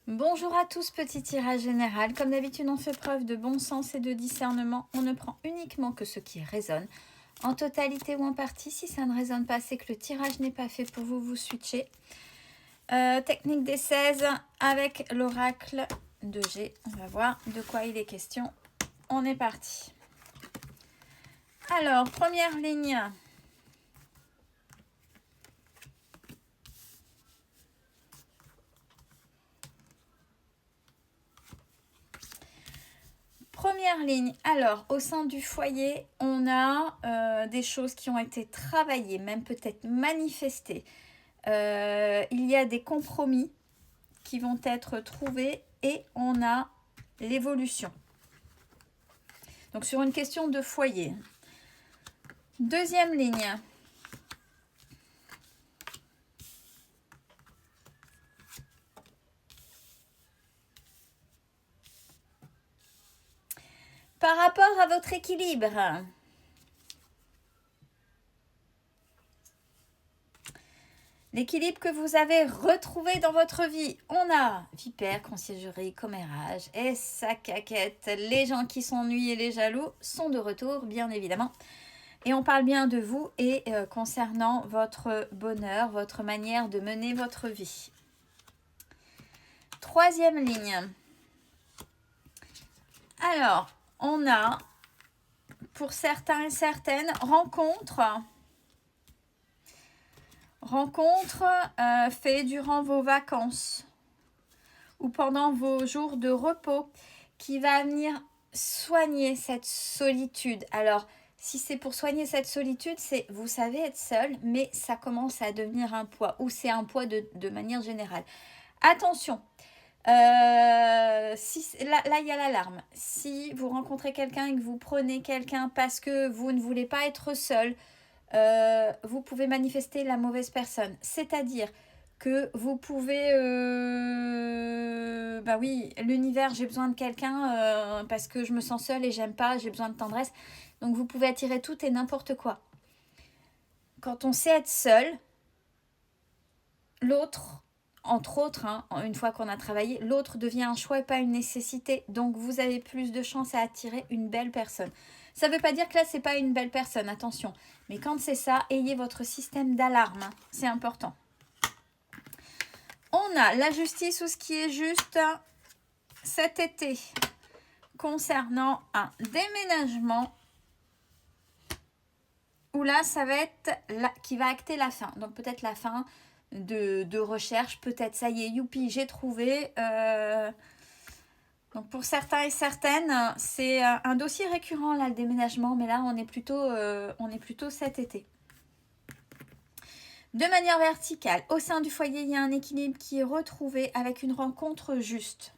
Bonjour à tous, petit tirage général. Comme d'habitude, on fait preuve de bon sens et de discernement. On ne prend uniquement que ce qui résonne, en totalité ou en partie. Si ça ne résonne pas, c'est que le tirage n'est pas fait pour vous, vous switchez. Technique des 16 avec l'oracle de G. On va voir de quoi il est question. On est parti. Alors, première ligne. Première ligne, alors au sein du foyer, on a des choses qui ont été travaillées, même peut-être manifestées. Il y a des compromis qui vont être trouvés et on a l'évolution. Donc sur une question de foyer. Deuxième ligne. Par rapport à votre équilibre, l'équilibre que vous avez retrouvé dans votre vie, on a vipère, conciergerie, commérage et sa caquette. Les gens qui s'ennuient et les jaloux sont de retour, bien évidemment. Et on parle bien de vous et concernant votre bonheur, votre manière de mener votre vie. Troisième ligne. Alors, on a, pour certains et certaines, rencontres faites durant vos vacances ou pendant vos jours de repos qui va venir soigner cette solitude. Alors, si c'est pour soigner cette solitude, c'est vous savez être seul, mais ça commence à devenir un poids ou c'est un poids de manière générale. Attention, là, il y a l'alarme. Si vous rencontrez quelqu'un et que vous prenez quelqu'un parce que vous ne voulez pas être seul, vous pouvez manifester la mauvaise personne. C'est-à-dire que vous pouvez... bah oui, l'univers, j'ai besoin de quelqu'un parce que je me sens seule et j'aime pas, j'ai besoin de tendresse. Donc vous pouvez attirer tout et n'importe quoi. Quand on sait être seul, l'autre... Entre autres, une fois qu'on a travaillé, l'autre devient un choix et pas une nécessité. Donc, vous avez plus de chances à attirer une belle personne. Ça ne veut pas dire que là, c'est pas une belle personne, attention. Mais quand c'est ça, ayez votre système d'alarme. C'est important. On a la justice ou ce qui est juste cet été concernant un déménagement où là, ça va être qui va acter la fin. Donc, peut-être la fin de recherche, peut-être ça y est, youpi, j'ai trouvé. Donc pour certains et certaines, c'est un dossier récurrent là, le déménagement, mais là on est plutôt cet été. De manière verticale, au sein du foyer, il y a un équilibre qui est retrouvé avec une rencontre juste.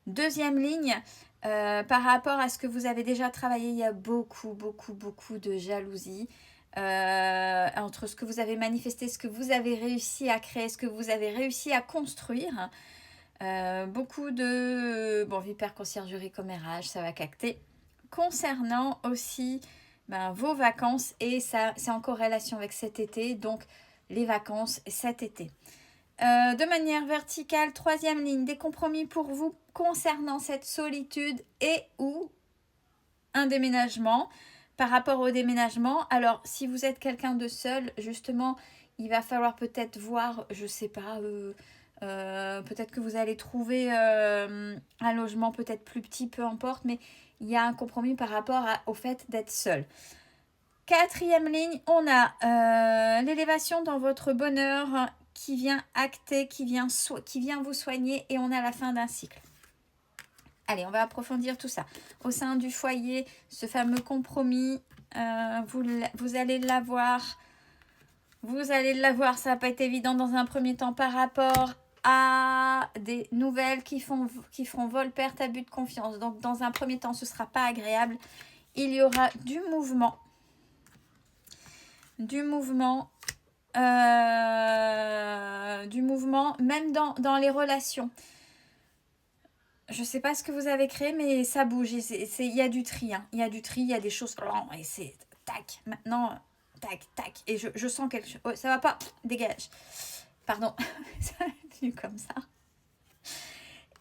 Deuxième ligne, par rapport à ce que vous avez déjà travaillé, il y a beaucoup de jalousie. Entre ce que vous avez manifesté, ce que vous avez réussi à créer, ce que vous avez réussi à construire. Beaucoup de vipère, conciergerie, commérage, ça va cacter. Concernant aussi vos vacances, et ça c'est en corrélation avec cet été, donc les vacances cet été. De manière verticale, troisième ligne, des compromis pour vous concernant cette solitude et ou un déménagement. Par rapport au déménagement, alors si vous êtes quelqu'un de seul, justement, il va falloir peut-être voir, je sais pas, peut-être que vous allez trouver un logement peut-être plus petit, peu importe, mais il y a un compromis par rapport au fait d'être seul. Quatrième ligne, on a l'élévation dans votre bonheur qui vient acter, qui vient vous soigner, et on a la fin d'un cycle. Allez, on va approfondir tout ça. Au sein du foyer, ce fameux compromis, vous allez l'avoir. Vous allez l'avoir, ça va pas être évident dans un premier temps par rapport à des nouvelles qui feront vol, perte, abus de confiance. Donc, dans un premier temps, ce ne sera pas agréable. Il y aura du mouvement. Du mouvement, même dans les relations. Je ne sais pas ce que vous avez créé, mais ça bouge. Il y a du tri. Il y a du tri, il y a des choses... Et c'est tac, maintenant... Tac, tac. Et je sens quelque chose. Oh, ça va pas. Dégage. Pardon. Ça va être comme ça.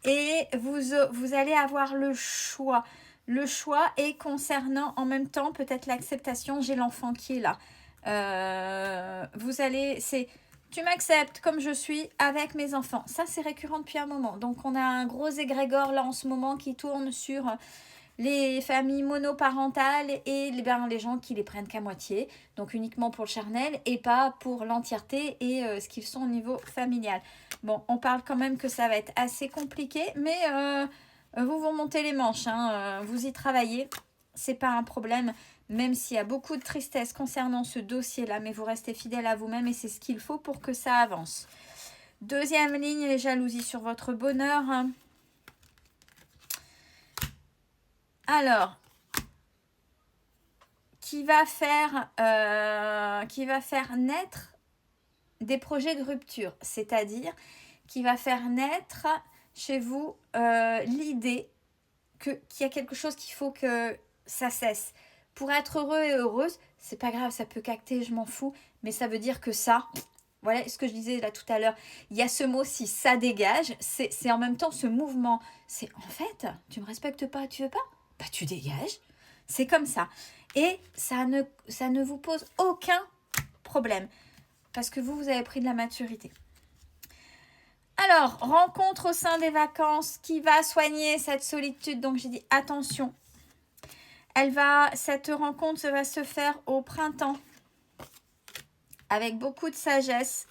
et vous allez avoir le choix. Le choix est concernant en même temps peut-être l'acceptation. J'ai l'enfant qui est là. Vous allez, c'est tu m'acceptes comme je suis avec mes enfants. Ça, c'est récurrent depuis un moment. Donc, on a un gros égrégore là en ce moment qui tourne sur les familles monoparentales et les gens qui les prennent qu'à moitié. Donc, uniquement pour le charnel et pas pour l'entièreté et ce qu'ils sont au niveau familial. Bon, on parle quand même que ça va être assez compliqué, mais vous remontez les manches, hein, vous y travaillez. C'est pas un problème. Même s'il y a beaucoup de tristesse concernant ce dossier-là, mais vous restez fidèle à vous-même et c'est ce qu'il faut pour que ça avance. Deuxième ligne, les jalousies sur votre bonheur. Alors, qui va faire naître des projets de rupture, c'est-à-dire qui va faire naître chez vous l'idée qu'il y a quelque chose qu'il faut que ça cesse. Pour être heureux et heureuse, c'est pas grave, ça peut cacter, je m'en fous, mais ça veut dire que ça, voilà ce que je disais là tout à l'heure, il y a ce mot si ça dégage, c'est en même temps ce mouvement, c'est en fait, tu me respectes pas, tu veux pas, bah tu dégages, c'est comme ça. Et ça ne vous pose aucun problème, parce que vous avez pris de la maturité. Alors, rencontre au sein des vacances qui va soigner cette solitude, donc j'ai dit attention. Cette rencontre va se faire au printemps avec beaucoup de sagesse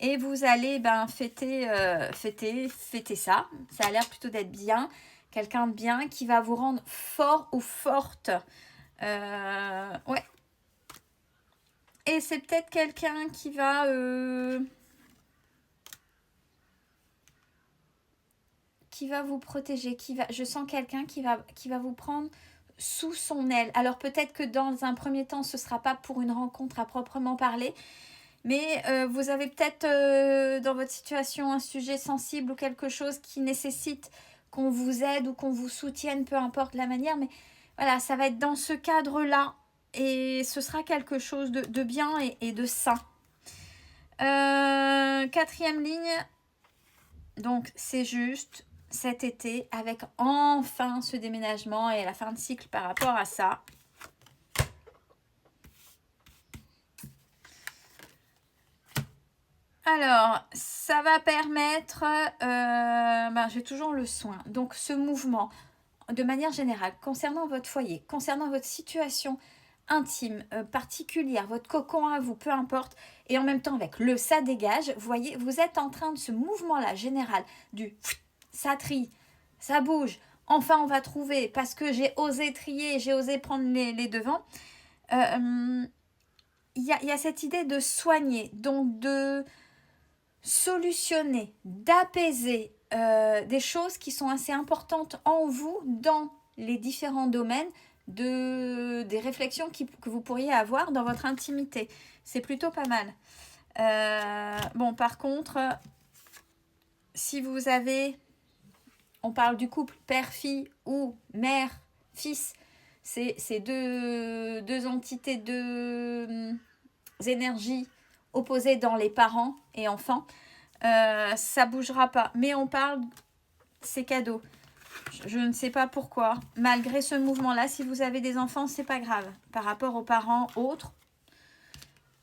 et vous allez fêter ça. Ça a l'air plutôt d'être bien, quelqu'un de bien qui va vous rendre fort ou forte. Ouais. Et c'est peut-être quelqu'un qui va vous protéger, je sens quelqu'un qui va vous prendre sous son aile. Alors peut-être que dans un premier temps, ce ne sera pas pour une rencontre à proprement parler, mais vous avez peut-être dans votre situation un sujet sensible ou quelque chose qui nécessite qu'on vous aide ou qu'on vous soutienne, peu importe la manière, mais voilà, ça va être dans ce cadre-là et ce sera quelque chose de bien et de sain. Quatrième ligne, donc c'est juste cet été avec enfin ce déménagement et la fin de cycle par rapport à ça. Alors, ça va permettre, j'ai toujours le soin. Donc, ce mouvement, de manière générale, concernant votre foyer, concernant votre situation intime, particulière, votre cocon à vous, peu importe, et en même temps avec le ça dégage, vous voyez, vous êtes en train de ce mouvement-là général du ça trie, ça bouge, enfin on va trouver, parce que j'ai osé trier, j'ai osé prendre les devants. Il y a cette idée de soigner, donc de solutionner, d'apaiser des choses qui sont assez importantes en vous dans les différents domaines des réflexions que vous pourriez avoir dans votre intimité. C'est plutôt pas mal. Bon, par contre, si vous avez, on parle du couple père-fille ou mère-fils, c'est deux entités, deux énergies opposées dans les parents et enfants. Ça bougera pas. Mais on parle, c'est cadeau. Je ne sais pas pourquoi. Malgré ce mouvement-là, si vous avez des enfants, c'est pas grave. Par rapport aux parents autres,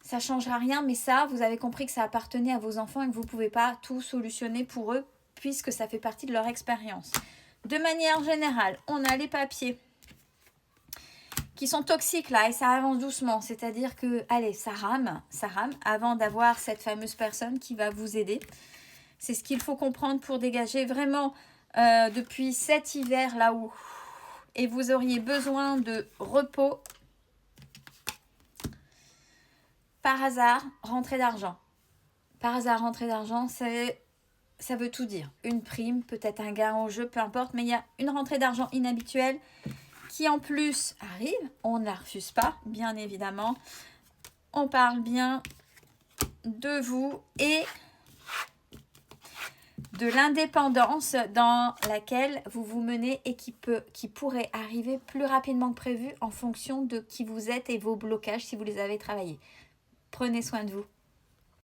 ça ne changera rien. Mais ça, vous avez compris que ça appartenait à vos enfants et que vous ne pouvez pas tout solutionner pour eux puisque ça fait partie de leur expérience. De manière générale, on a les papiers qui sont toxiques là et ça avance doucement. C'est-à-dire que, allez, ça rame avant d'avoir cette fameuse personne qui va vous aider. C'est ce qu'il faut comprendre pour dégager vraiment depuis cet hiver là où et vous auriez besoin de repos. Par hasard, rentrée d'argent. Par hasard, rentrée d'argent, ça veut tout dire. Une prime, peut-être un gain au jeu, peu importe, mais il y a une rentrée d'argent inhabituelle qui en plus arrive. On ne la refuse pas, bien évidemment. On parle bien de vous et de l'indépendance dans laquelle vous vous menez et qui pourrait arriver plus rapidement que prévu en fonction de qui vous êtes et vos blocages si vous les avez travaillés. Prenez soin de vous.